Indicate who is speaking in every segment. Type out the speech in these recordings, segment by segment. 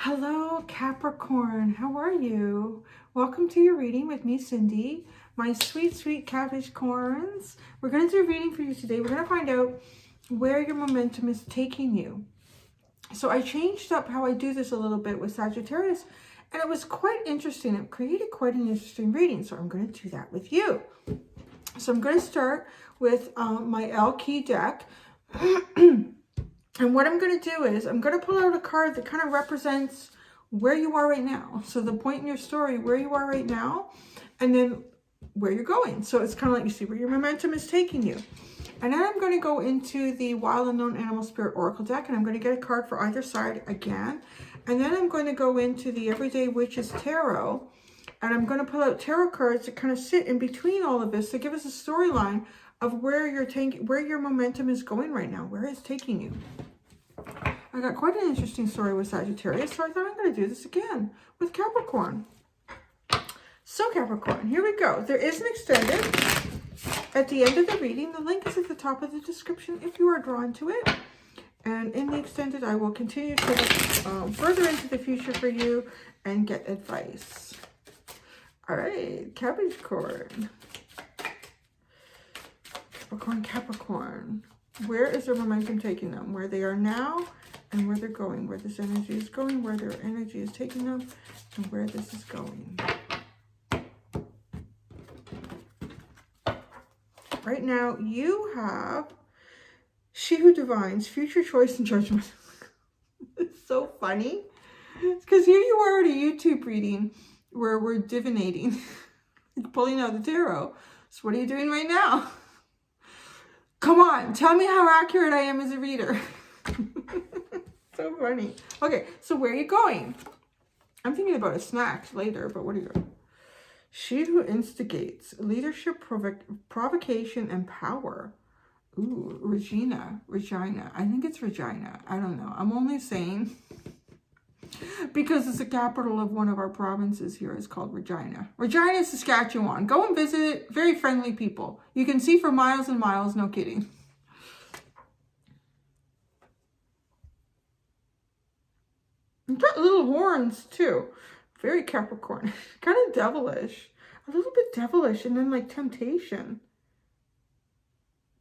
Speaker 1: Hello, Capricorn. How are you? Welcome to your reading with me, Cindy. My sweet, sweet Capricorns. We're going to do a reading for you today. We're going to find out where your momentum is taking you. So I changed up how I do this a little bit with Sagittarius, and it was quite interesting. It created quite an interesting reading, so I'm going to do that with you. So I'm going to start with my L key deck. And what I'm going to do is I'm going to pull out a card that kind of represents where you are right now. So the point in your story, where you are right now, and then where you're going. So it's kind of like you see where your momentum is taking you. And then I'm going to go into the Wild Unknown Animal Spirit Oracle deck, and I'm going to get a card for either side again. And then I'm going to go into the Everyday Witches Tarot, and I'm going to pull out tarot cards that kind of sit in between all of this to give us a storyline of where your momentum is going right now, where it's taking you. I got quite an interesting story with Sagittarius, so I thought I'm going to do this again with Capricorn. So Capricorn, here we go. There is an extended at the end of the reading. The link is at the top of the description if you are drawn to it. And in the extended, I will continue to look further into the future for you and get advice. All right, Capricorn. Capricorn. Where is their momentum taking them? Where they are now and where they're going. Where this energy is going, where their energy is taking them, and where this is going. Right now, you have She Who Divines, Future Choice and Judgment. It's so funny. It's because here you are at a YouTube reading where we're divinating, pulling out the tarot. So what are you doing right now? Come on, tell me how accurate I am as a reader. So funny. Okay, so where are you going? I'm thinking about a snack later, but what are you doing? She Who Instigates, Leadership, Provocation, and Power. Ooh, Regina. I think it's Regina. I don't know. I'm only saying because it's the capital of one of our provinces here is called Regina. Regina, Saskatchewan. Go and visit it. Very friendly people. You can see for miles and miles. No kidding. You've got little horns too. Very Capricorn. Kind of devilish. A little bit devilish and then like temptation.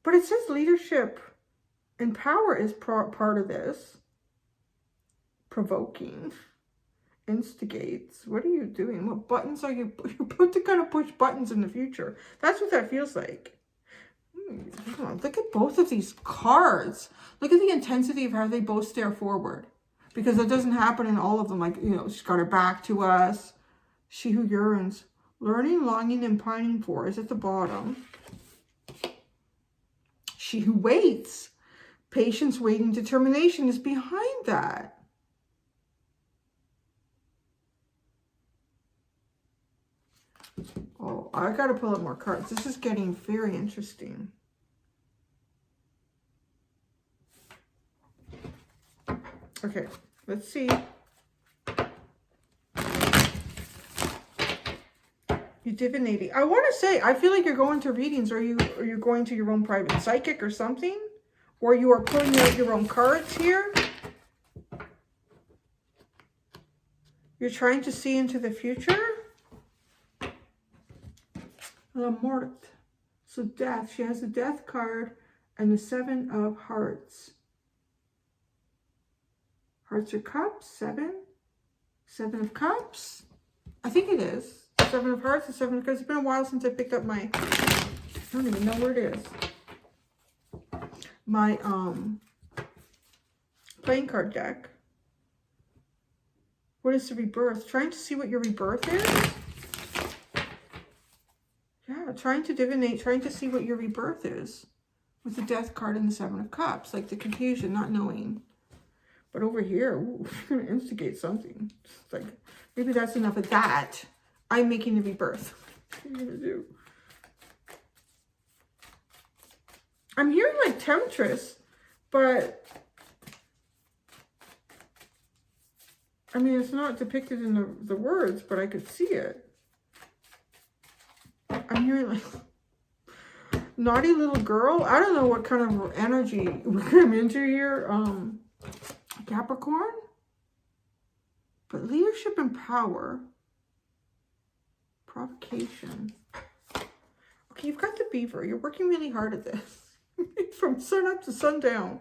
Speaker 1: But it says leadership and power is part of this. Provoking, instigates. What are you doing? What buttons are you? You're about to kind of push buttons in the future. That's what that feels like. Look at both of these cards. Look at the intensity of how they both stare forward. Because it doesn't happen in all of them. Like, you know, she's got her back to us. She Who Yearns. Learning, longing, and pining for is at the bottom. She Who Waits. Patience, waiting, determination is behind that. Oh, I got to pull up more cards. This is getting very interesting. Okay, let's see. You're divinating. I want to say, I feel like you're going to readings, or you're going to your own private psychic or something, or you are pulling out your own cards here. You're trying to see into the future. La Mort. So death. She has the death card and the 7 of Hearts. Hearts or Cups? 7? 7 of Cups? I think it is. 7 of Hearts and 7 of Cups. It's been a while since I picked up my... I don't even know where it is. My playing card deck. What is the rebirth? Trying to see what your rebirth is? Yeah, trying to divinate, trying to see what your rebirth is. With the death card and the 7 of Cups. Like the confusion, not knowing. But over here, ooh, you're going to instigate something. It's like, maybe that's enough of that. I'm making the rebirth. What are you going to do? I'm hearing like Temptress, but... I mean, it's not depicted in the words, but I could see it. I'm hearing like naughty little girl. I don't know what kind of energy we're into here. Capricorn. But leadership and power. Provocation. Okay, you've got the beaver. You're working really hard at this. From sun up to sundown.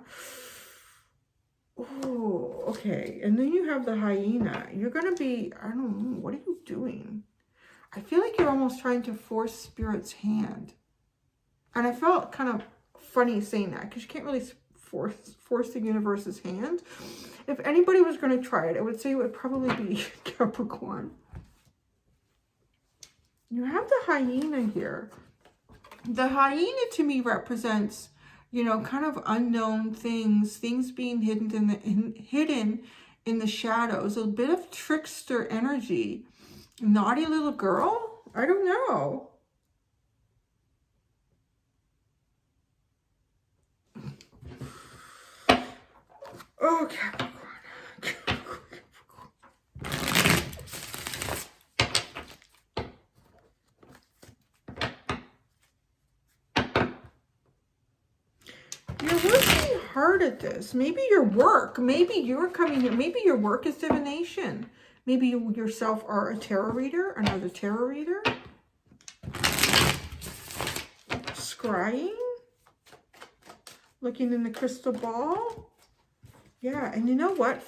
Speaker 1: Oh, okay. And then you have the hyena. You're going to be, I don't know, what are you doing? I feel like you're almost trying to force Spirit's hand. And I felt kind of funny saying that because you can't really force the universe's hand. If anybody was going to try it, I would say it would probably be Capricorn. You have the hyena here. The hyena to me represents, you know, kind of unknown things being hidden in the shadows, a bit of trickster energy. Naughty little girl? I don't know. Oh, Capricorn. You're working hard at this. Maybe your work, maybe you're coming here, maybe your work is divination. Maybe you yourself are a tarot reader, another tarot reader. Scrying. Looking in the crystal ball. Yeah, and you know what?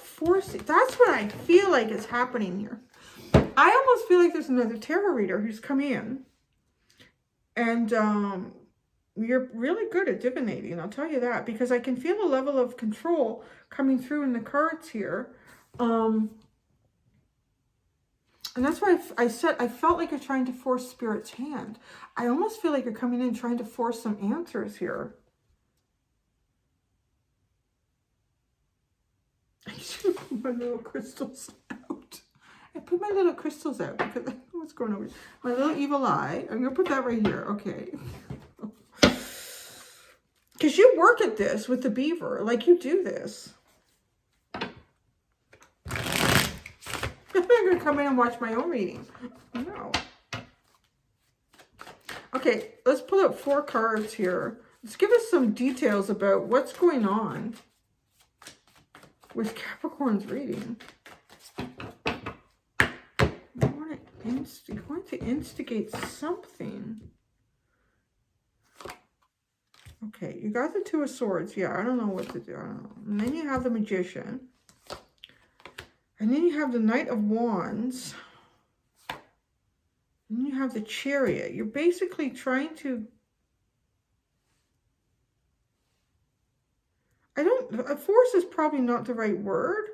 Speaker 1: That's what I feel like is happening here. I almost feel like there's another tarot reader who's come in. And you're really good at divinating, I'll tell you that. Because I can feel a level of control coming through in the cards here. And that's why I said I felt like you're trying to force Spirit's hand. I almost feel like you're coming in trying to force some answers here. I should put my little crystals out. I put my little crystals out because I know what's going on. My little evil eye. I'm going to put that right here. Okay. Because you work at this with the beaver. Like you do this. I'm going to come in and watch my own reading. No. Okay. Let's pull out 4 cards here. Let's give us some details about what's going on with Capricorn's reading. You're going to instigate something. Okay, you got the 2 of Swords. Yeah, I don't know what to do. I don't know. And then you have the Magician. And then you have the Knight of Wands. And then you have the Chariot. You're basically trying to... force is probably not the right word,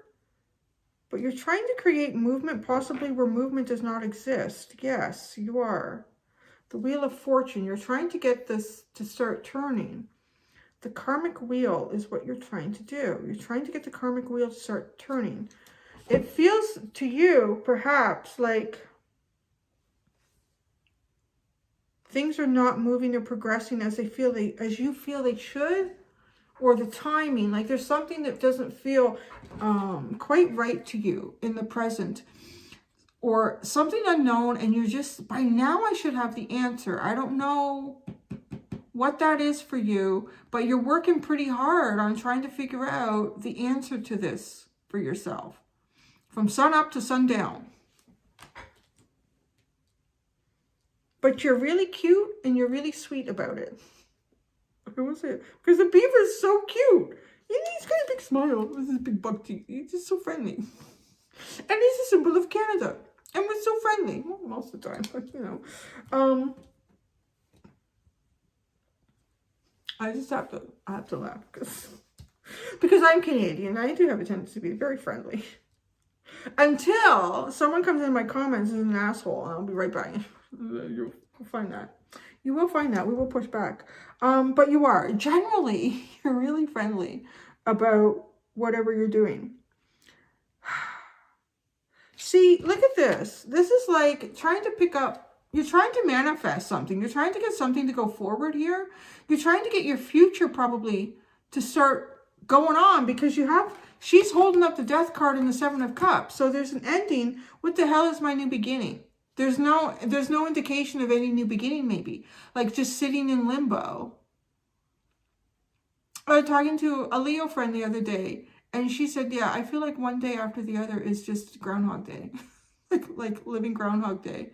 Speaker 1: but you're trying to create movement possibly where movement does not exist. Yes, you are. The Wheel of Fortune, you're trying to get this to start turning. The karmic wheel is what you're trying to do. You're trying to get the karmic wheel to start turning. It feels to you, perhaps, like things are not moving or progressing as you feel they should. Or the timing, like there's something that doesn't feel quite right to you in the present. Or something unknown and you're just, by now I should have the answer. I don't know what that is for you, but you're working pretty hard on trying to figure out the answer to this for yourself. From sun up to sundown. But you're really cute and you're really sweet about it. I will say it. Because the beaver is so cute. He's got a big smile with his big buck teeth. He's just so friendly. And he's a symbol of Canada. And we're so friendly. Well, most of the time, but you know. I just have to laugh because I'm Canadian. I do have a tendency to be very friendly. Until someone comes in my comments and is an asshole, and I'll be right by you. You'll find that. You will find that. We will push back. But you are. Generally, you're really friendly about whatever you're doing. See, look at this. This is like trying to pick up. You're trying to manifest something. You're trying to get something to go forward here. You're trying to get your future probably to start going on because she's holding up the Death card in the 7 of Cups. So there's an ending. What the hell is my new beginning? There's no indication of any new beginning, maybe. Like just sitting in limbo. I was talking to a Leo friend the other day, And she said, yeah, I feel like one day after the other is just Groundhog Day. like living Groundhog Day.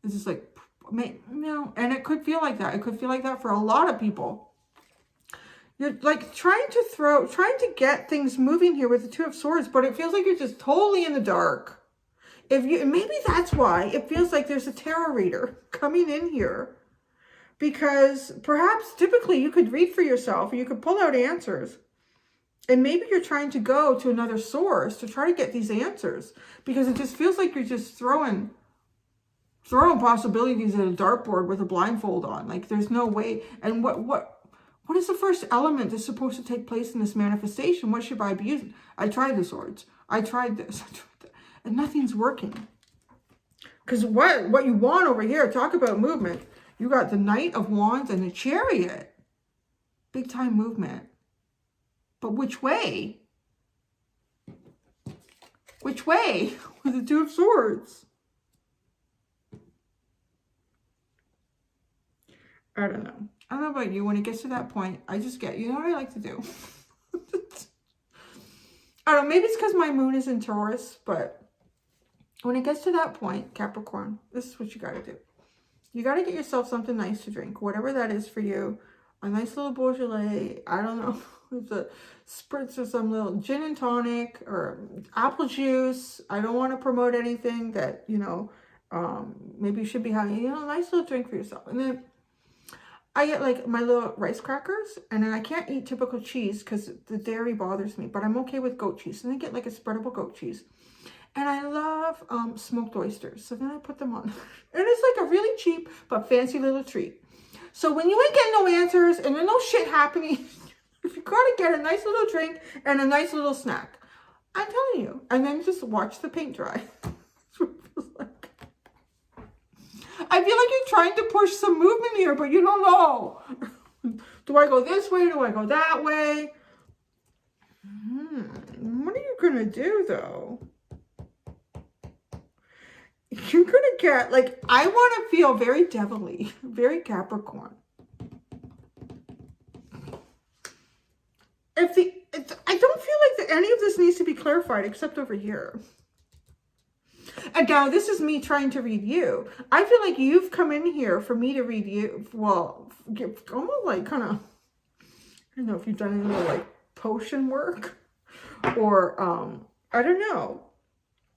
Speaker 1: It's just like, no. And it could feel like that. It could feel like that for a lot of people. You're like trying to get things moving here with the Two of Swords, but it feels like you're just totally in the dark. Maybe that's why it feels like there's a tarot reader coming in here, because perhaps typically you could read for yourself, or you could pull out answers, and maybe you're trying to go to another source to try to get these answers, because it just feels like you're just throwing possibilities at a dartboard with a blindfold on. Like there's no way. And what is the first element that's supposed to take place in this manifestation? What should I be using? I tried the swords. I tried this. I tried that. And nothing's working. Because what you want over here, talk about movement. You got the Knight of Wands and the Chariot. Big time movement. But which way? Which way? With the Two of Swords. I don't know. I don't know about you. When it gets to that point, I just get, you know what I like to do? I don't know. Maybe it's because my moon is in Taurus, but when it gets to that point, Capricorn, this is what you got to do. You got to get yourself something nice to drink, whatever that is for you. A nice little Beaujolais. I don't know. The spritz or some little gin and tonic or apple juice. I don't want to promote anything that, you know, maybe you should be having, you know, a nice little drink for yourself. And then I get like my little rice crackers, and then I can't eat typical cheese because the dairy bothers me, but I'm okay with goat cheese. And I get like a spreadable goat cheese. And I love smoked oysters. So then I put them on. And it's like a really cheap but fancy little treat. So when you ain't getting no answers and there's no shit happening, if you gotta get a nice little drink and a nice little snack, I'm telling you. And then just watch the paint dry. That's what it feels like. I feel like you're trying to push some movement here, but you don't know. Do I go this way? Do I go that way? What are you going to do, though? You're going to get, like, I want to feel very devilly, very Capricorn. I don't feel like any of this needs to be clarified except over here. And now this is me trying to read you. I feel like you've come in here for me to read you. Well, almost like kind of, I don't know if you've done any little like potion work or, I don't know.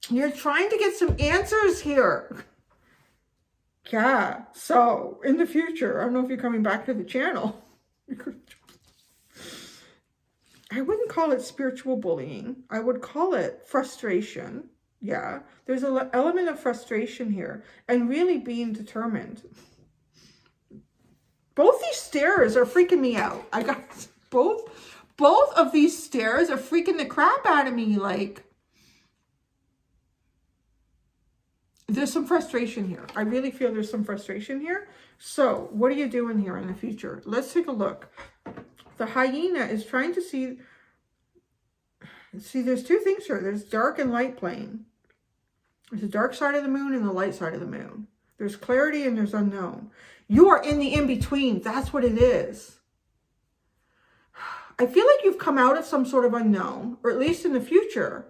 Speaker 1: You're trying to get some answers here. Yeah. So in the future, I don't know if you're coming back to the channel. I wouldn't call it spiritual bullying. I would call it frustration. Yeah, there's an element of frustration here and really being determined. Both these stairs are freaking me out. I got both of these stairs are freaking the crap out of me. Like, there's some frustration here. I really feel there's some frustration here. So what are you doing here in the future? Let's take a look. The hyena is trying to see, there's two things here. There's dark and light plane. There's the dark side of the moon and the light side of the moon. There's clarity and there's unknown. You are in the in-between. That's what it is. I feel like you've come out of some sort of unknown, or at least in the future.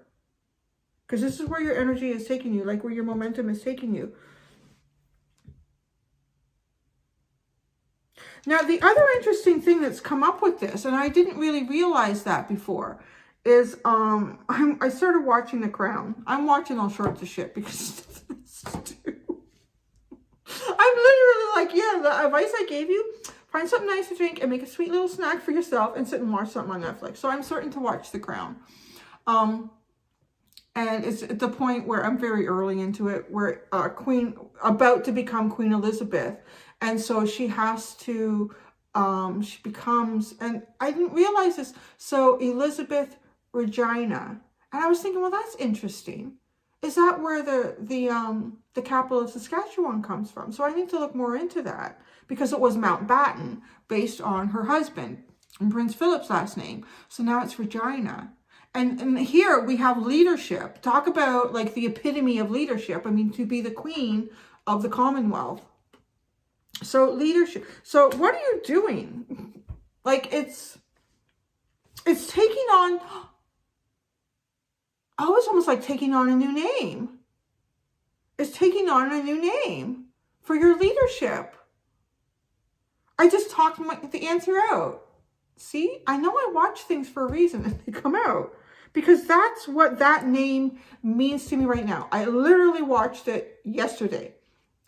Speaker 1: Because this is where your energy is taking you, like where your momentum is taking you. Now, the other interesting thing that's come up with this, and I didn't really realize that before, is I started watching The Crown. I'm watching all sorts of shit because it's to do. I'm literally like, yeah, the advice I gave you, find something nice to drink and make a sweet little snack for yourself and sit and watch something on Netflix. So I'm starting to watch The Crown. And it's at the point where I'm very early into it, where about to become Queen Elizabeth. And so she has to, she becomes, and I didn't realize this. So Elizabeth Regina. And I was thinking, well, that's interesting. Is that where the capital of Saskatchewan comes from? So I need to look more into that, because it was Mountbatten based on her husband and Prince Philip's last name. So now it's Regina. And here we have leadership. Talk about like the epitome of leadership. I mean, to be the queen of the Commonwealth. So leadership. So what are you doing? Like it's taking on, Oh, it's almost like taking on a new name. It's taking on a new name for your leadership. I just talked the answer out. See, I know I watch things for a reason and they come out because that's what that name means to me right now. I literally watched it yesterday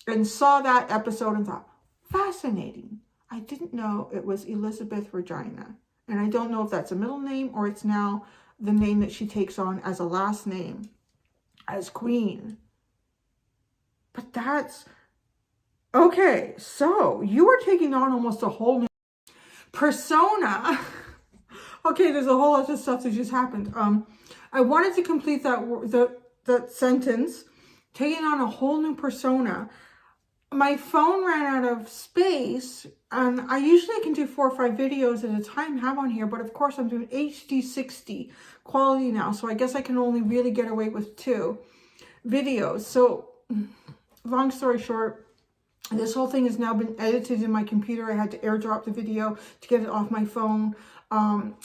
Speaker 1: and saw that episode and thought, fascinating. I didn't know it was Elizabeth Regina. And I don't know if that's a middle name or it's now the name that she takes on as a last name, as queen. But that's, okay, so you are taking on almost a whole new persona. Okay, there's a whole lot of stuff that just happened. I wanted to complete that sentence, taking on a whole new persona. My phone ran out of space, and I usually can do 4 or 5 videos at a time, have on here, but of course I'm doing HD 60 quality now, so I guess I can only really get away with 2 videos. So, long story short, this whole thing has now been edited in my computer. I had to airdrop the video to get it off my phone.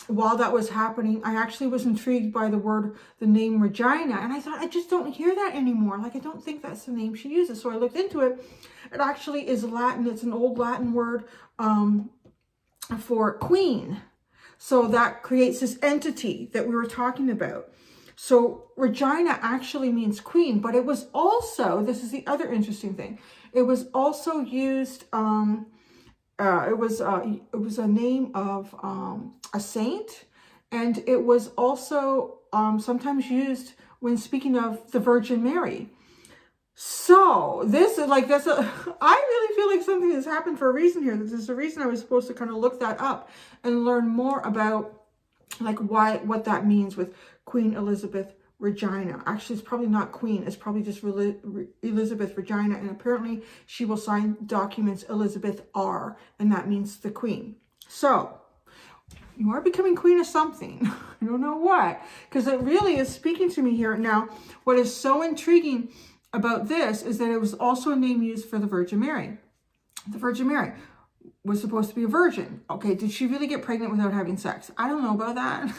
Speaker 1: While that was happening, I actually was intrigued by the name Regina, and I thought, I just don't hear that anymore. Like, I don't think that's the name she uses. So I looked into it. It actually is Latin. It's an old Latin word for queen. So that creates this entity that we were talking about. So Regina actually means queen, but it was also, this is the other interesting thing, it was also used, it was a name of a saint, and it was also sometimes used when speaking of the Virgin Mary. So this is like, I really feel like something has happened for a reason here. This is the reason I was supposed to kind of look that up and learn more about like what that means with Queen Elizabeth Regina. Actually, it's probably not queen. It's probably just Elizabeth Regina. And apparently she will sign documents Elizabeth R. And that means the queen. So you are becoming queen of something. I don't know what. Because it really is speaking to me here. Now, what is so intriguing about this is that it was also a name used for the Virgin Mary. The Virgin Mary was supposed to be a virgin. Okay, did she really get pregnant without having sex? I don't know about that.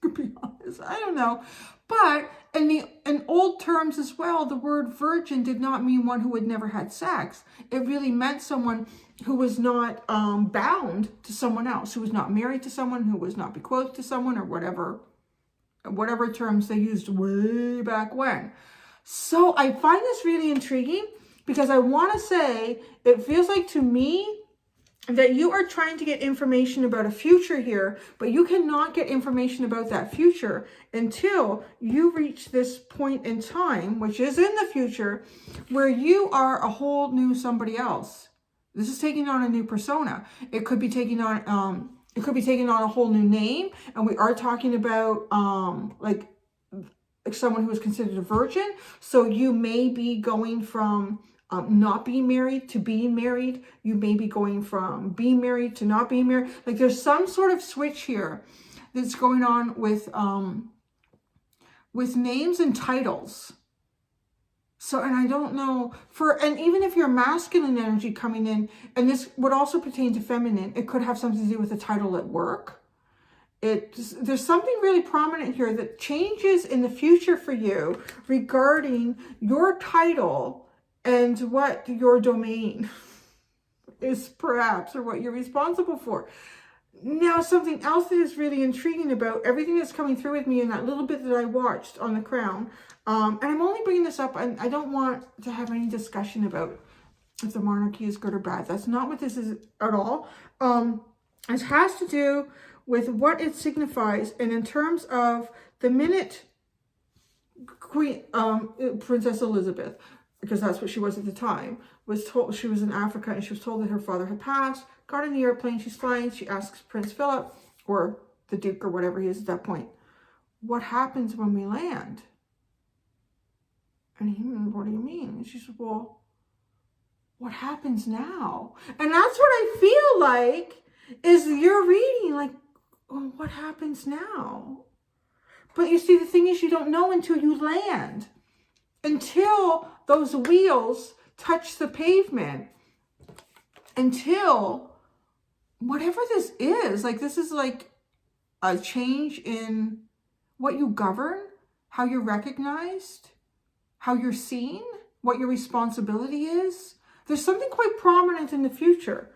Speaker 1: To be honest, I don't know. But in old terms as well, the word virgin did not mean one who had never had sex. It really meant someone who was not bound to someone else, who was not married to someone, who was not betrothed to someone, or whatever terms they used way back when. So I find this really intriguing because I want to say, it feels like to me that you are trying to get information about a future here, but you cannot get information about that future until you reach this point in time, which is in the future, where you are a whole new somebody else. This is taking on a new persona. It could be taking on a whole new name, and we are talking about like someone who is considered a virgin. So you may be going from not being married to being married. You may be going from being married to not being married. Like there's some sort of switch here that's going on with names and titles. So, and I don't know and even if you're masculine energy coming in, and this would also pertain to feminine, it could have something to do with a title at work. There's something really prominent here that changes in the future for you regarding your title and what your domain is perhaps, or what you're responsible for. Now, something else that is really intriguing about everything that's coming through with me in that little bit that I watched on The Crown, and I'm only bringing this up, and I don't want to have any discussion about if the monarchy is good or bad. That's not what this is at all. It has to do with what it signifies, and in terms of the minute Princess Elizabeth, because that's what she was at the time, was told she was in Africa, and she was told that her father had passed, got in the airplane, she's flying, she asks Prince Philip, or the Duke, or whatever he is at that point, what happens when we land? And he, what do you mean? And she said, well, what happens now? And that's what I feel like is you're reading, like, well, what happens now? But you see, the thing is, you don't know until you land. Until those wheels touch the pavement. Until whatever this is, like this is like a change in what you govern. how you're recognized, how you're seen, what your responsibility is. There's something quite prominent in the future.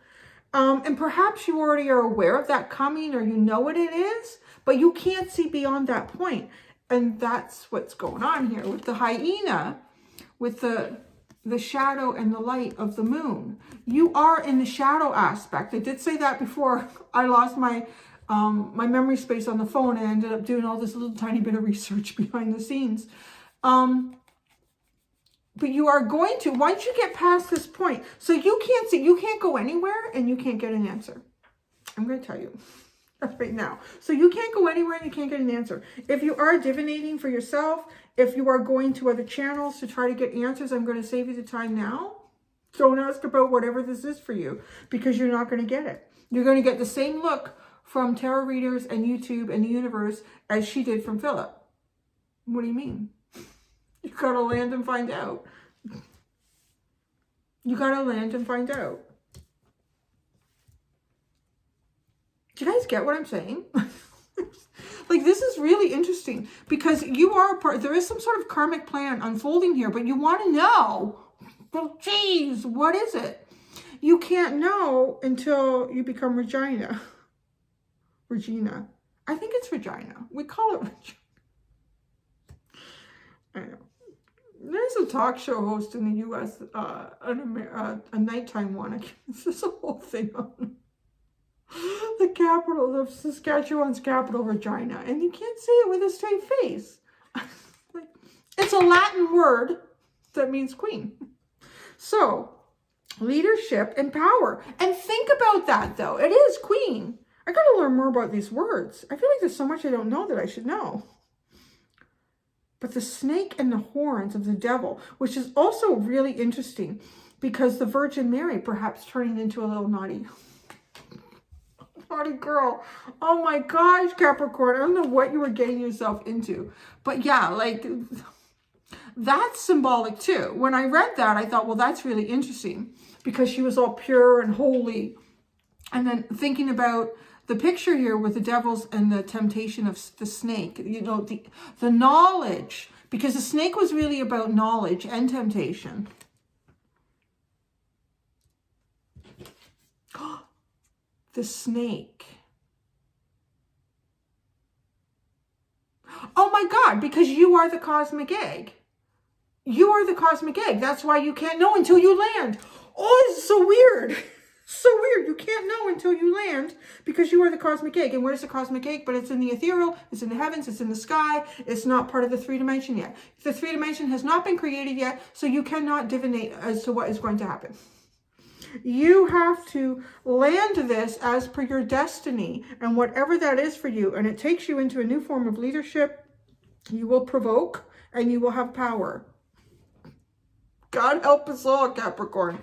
Speaker 1: And perhaps you already are aware of that coming, or you know what it is, but you can't see beyond that point. And that's what's going on here with the hyena, with the shadow and the light of the moon. You are in the shadow aspect. I did say that before I lost my my memory space on the phone and ended up doing all this little tiny bit of research behind the scenes. But you are going to, once you get past this point, so you can't see, you can't go anywhere and you can't get an answer. I'm going to tell you right now. So you can't go anywhere and you can't get an answer. If you are divinating for yourself, if you are going to other channels to try to get answers, I'm going to save you the time now. Don't ask about whatever this is for you, because you're not going to get it. You're going to get the same look from tarot readers and YouTube and the universe as she did from Philip. What do you mean? You got to land and find out. You got to land and find out. Do you guys get what I'm saying? Like, this is really interesting, because you are a part, there is some sort of karmic plan unfolding here, but you want to know, well, geez, what is it? You can't know until you become Regina. Regina. I think it's Regina. We call it Regina. I know. There's a talk show host in the U.S., a nighttime one. There's a whole thing on the capital of Saskatchewan's capital, Regina, and you can't say it with a straight face. Like, it's a Latin word that means queen. So, leadership and power. And think about that, though. It is queen. I got to learn more about these words. I feel like there's so much I don't know that I should know. But the snake and the horns of the devil, which is also really interesting, because the Virgin Mary perhaps turning into a little naughty girl. Oh my gosh, Capricorn. I don't know what you were getting yourself into. But yeah, like, that's symbolic too. When I read that, I thought, well, that's really interesting, because she was all pure and holy. And then thinking about the picture here with the devils and the temptation of the snake, you know, the knowledge, because the snake was really about knowledge and temptation. The snake. Oh my God, because you are the cosmic egg. You are the cosmic egg. That's why you can't know until you land. Oh, this is so weird. So weird. You can't know until you land, because you are the cosmic egg. And where's the cosmic egg? But it's in the ethereal, it's in the heavens, it's in the sky. It's not part of the 3 dimension yet. The 3 dimension has not been created yet, so you cannot divinate as to what is going to happen. You have to land this as per your destiny and whatever that is for you. And it takes you into a new form of leadership. You will provoke and you will have power. God help us all, Capricorn.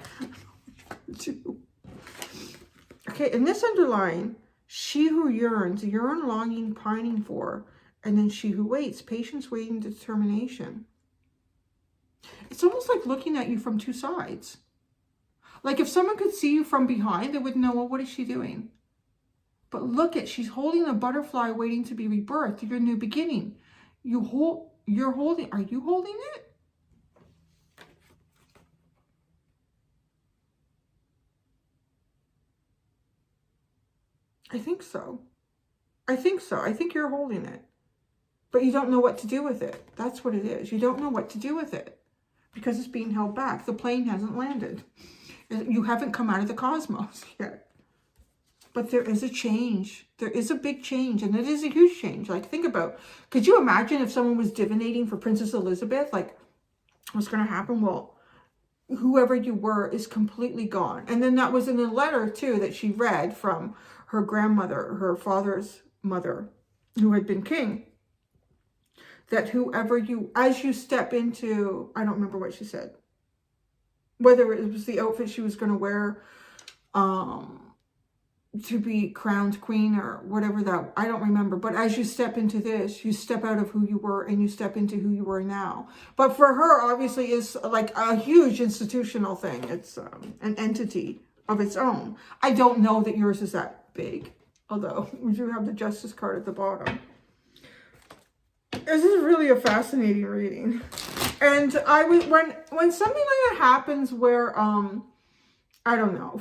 Speaker 1: Okay, and this underline, she who yearns, yearn, longing, pining for, and then she who waits, patience, waiting, determination. It's almost like looking at you from two sides. Like if someone could see you from behind, they would know, well, what is she doing? But look at, she's holding a butterfly waiting to be rebirthed, your new beginning. You're holding, are you holding it? I think so. I think so. I think you're holding it. But you don't know what to do with it. That's what it is. You don't know what to do with it, because it's being held back. The plane hasn't landed. You haven't come out of the cosmos yet. But there is a change. There is a big change, and it is a huge change. Like, think about, could you imagine if someone was divinating for Princess Elizabeth? Like, what's going to happen? Well, whoever you were is completely gone. And then that was in a letter, too, that she read from her grandmother, her father's mother, who had been king. That whoever you, as you step into, I don't remember what she said. Whether it was the outfit she was going to wear to be crowned queen or whatever that, I don't remember. But as you step into this, you step out of who you were and you step into who you are now. But for her, obviously, is like a huge institutional thing. It's an entity of its own. I don't know that yours is that big, although we do have the Justice card at the bottom. This is really a fascinating reading. And I was, when something like that happens where, I don't know,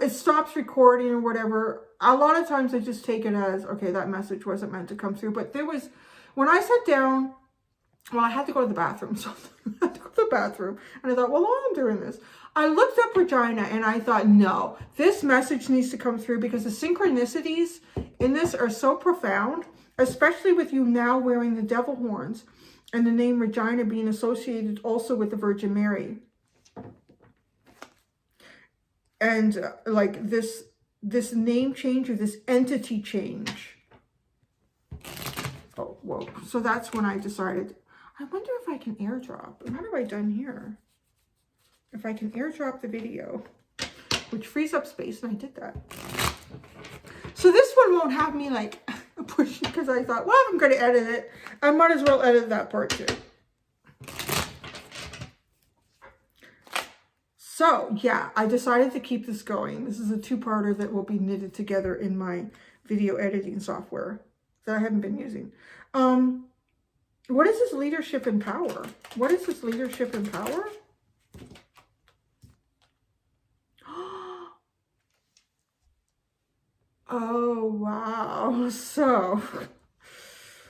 Speaker 1: it stops recording or whatever, a lot of times I just take it as, okay, that message wasn't meant to come through. But there was, when I sat down, well, I had to go to the bathroom. So I had to go to the bathroom. And I thought, well, while I'm doing this, I looked up Regina and I thought, no, this message needs to come through because the synchronicities in this are so profound, especially with you now wearing the devil horns and the name Regina being associated also with the Virgin Mary. And like this name change or this entity change. Oh, whoa. So that's when I decided, I wonder if I can airdrop. What have I done here? If I can airdrop the video, which frees up space, and I did that. So this one won't have me like pushing because I thought, well, I'm going to edit it. I might as well edit that part too. So yeah, I decided to keep this going. This is a two-parter that will be knitted together in my video editing software that I haven't been using. What is this leadership and power? What is this leadership and power? Oh, wow. So,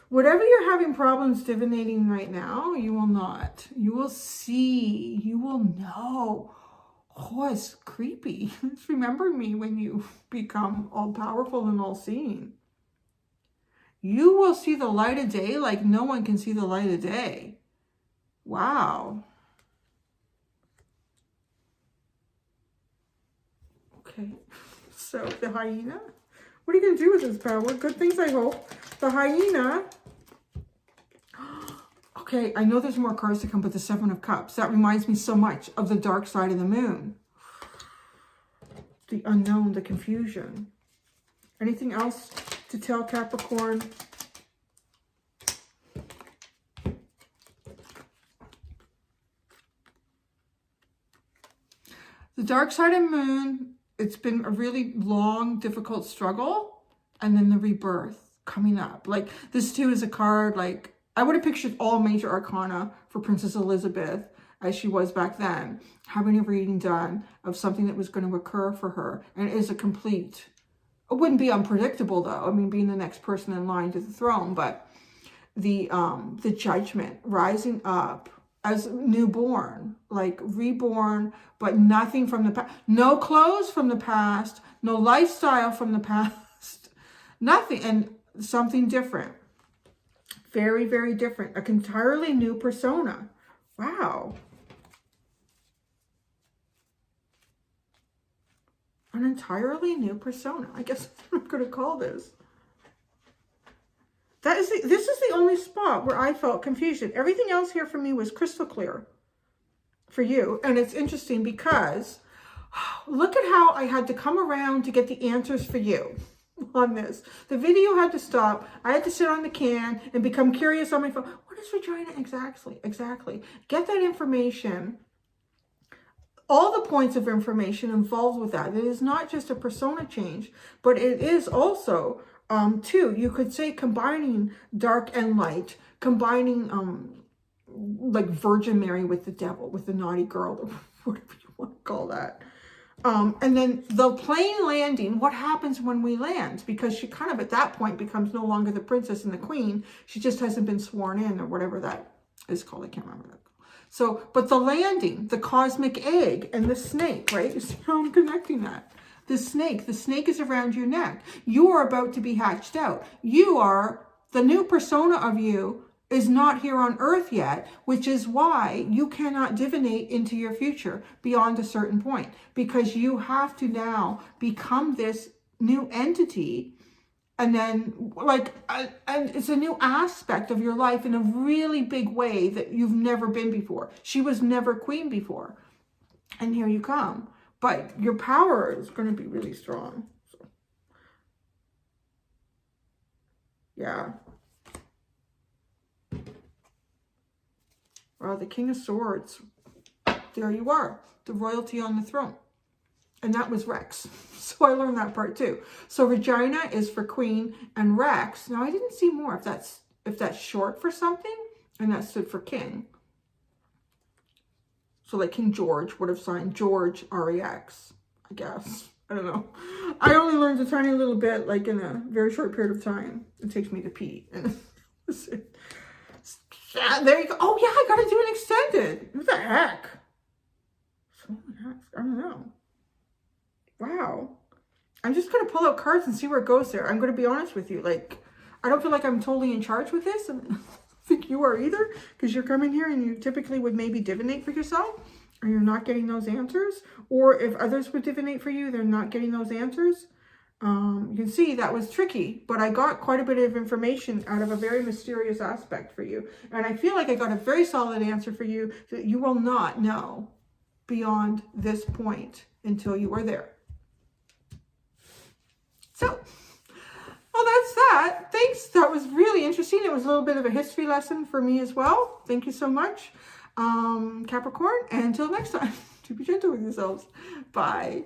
Speaker 1: whatever you're having problems divinating right now, you will not. You will see. You will know. Oh, it's creepy. It's remember me when you become all-powerful and all-seeing. You will see the light of day like no one can see the light of day. Wow. Okay. So, the hyena. What are you going to do with this power? Good things, I hope. The hyena. Okay, I know there's more cards to come, but the Seven of Cups. That reminds me so much of the dark side of the moon. The unknown, the confusion. Anything else to tell Capricorn? The dark side of the moon. It's been a really long, difficult struggle. And then the rebirth coming up. Like, this too is a card, like, I would have pictured all major arcana for Princess Elizabeth as she was back then, having a reading done of something that was going to occur for her. And it is a complete, it wouldn't be unpredictable though. I mean, being the next person in line to the throne, but the judgment, rising up as newborn, like reborn, but nothing from the past. No clothes from the past, no lifestyle from the past, nothing, and something different. Very, very different. An entirely new persona. Wow. An entirely new persona. I guess that's what I'm going to call this. This is the only spot where I felt confusion. Everything else here for me was crystal clear for you. And it's interesting because look at how I had to come around to get the answers for you on this. The video had to stop. I had to sit on the can and become curious on my phone. What is Regina exactly? Get that information. All the points of information involved with that. It is not just a persona change, but it is also too, you could say combining dark and light, combining like Virgin Mary with the devil, with the naughty girl, whatever you want to call that. And then the plane landing, what happens when we land? Because she kind of at that point becomes no longer the princess and the queen. She just hasn't been sworn in or whatever that is called. I can't remember that. So, but the landing, the cosmic egg and the snake, right? So I'm connecting that. The snake is around your neck. You are about to be hatched out. You are, the new persona of you is not here on earth yet, which is why you cannot divinate into your future beyond a certain point, because you have to now become this new entity. And then like, and it's a new aspect of your life in a really big way that you've never been before. She was never queen before. And here you come. But your power is going to be really strong. So, yeah. Well, the King of Swords. There you are. The royalty on the throne. And that was Rex. So I learned that part too. So Regina is for Queen and Rex. Now I didn't see more if that's short for something, and that stood for king. So like King George would have signed George REX, I guess. I don't know. I only learned a tiny little bit, like in a very short period of time. It takes me to pee. And yeah, there you go. Oh yeah, I gotta do an extended. What the heck? I don't know. Wow. I'm just gonna pull out cards and see where it goes there. I'm gonna be honest with you. Like, I don't feel like I'm totally in charge with this. And I don't think you are either, because you're coming here and you typically would maybe divinate for yourself, or you're not getting those answers. Or if others would divinate for you, they're not getting those answers. You can see that was tricky, but I got quite a bit of information out of a very mysterious aspect for you. And I feel like I got a very solid answer for you that you will not know beyond this point until you are there. So, well, that's that. Thanks. That was really interesting. It was a little bit of a history lesson for me as well. Thank you so much, Capricorn. And until next time, to be gentle with yourselves. Bye.